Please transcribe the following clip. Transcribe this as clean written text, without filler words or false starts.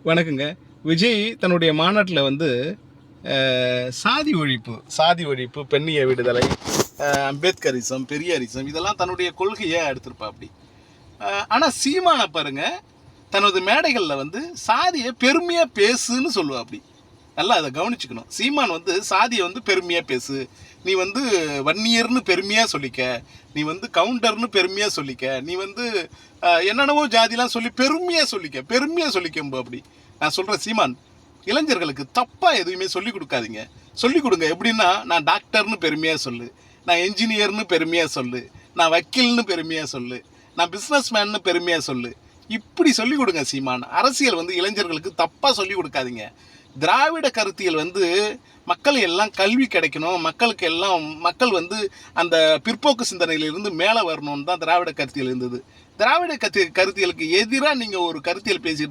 வணக்கங்க. விஜய் தன்னுடைய மாநாட்டில் வந்து சாதி ஒழிப்பு, பெண்ணிய விடுதலை, அம்பேத்கரிசம், பெரியாரிசம் இதெல்லாம் தன்னுடைய கொள்கையை எடுத்திருப்பாப்படி. ஆனால் சீமானை பாருங்க, தனது மேடைகளில் வந்து சாதியை பெருமையாக பேசுன்னு சொல்லுவாப்படி. நல்லா அதை கவனிச்சுக்கணும். சீமான் வந்து சாதியை வந்து பெருமையாக பேசு, நீ வந்து வன்னியர்னு பெருமையாக சொல்லிக்க, நீ வந்து கவுண்டர்னு பெருமையாக சொல்லிக்க, நீ வந்து என்னென்னவோ ஜாதிலாம் சொல்லி பெருமையாக சொல்லிக்க அப்படி. நான் சொல்கிறேன் சீமான், இளைஞர்களுக்கு தப்பாக எதுவுமே சொல்லிக் கொடுக்காதீங்க. சொல்லிக் கொடுங்க. எப்படின்னா, நான் டாக்டர்னு பெருமையாக சொல்லு, நான் என்ஜினியர்னு பெருமையாக சொல்லு, நான் வக்கீல்னு பெருமையாக சொல்லு, நான் பிஸ்னஸ் மேன்னு பெருமையாக சொல்லு. இப்படி சொல்லிக் கொடுங்க சீமான். அரசியல் வந்து இளைஞர்களுக்கு தப்பாக சொல்லிக் கொடுக்காதீங்க. திராவிட கருத்தியல் வந்து மக்கள் எல்லாம் கல்வி கிடைக்கணும், மக்கள் வந்து அந்த பிற்போக்கு சிந்தனையிலிருந்து மேலே வரணும்னு தான் திராவிட கருத்தியல் இருந்தது. திராவிட கருத்தியலுக்கு எதிராக நீங்கள் ஒரு கருத்தியல் பேசிட்டு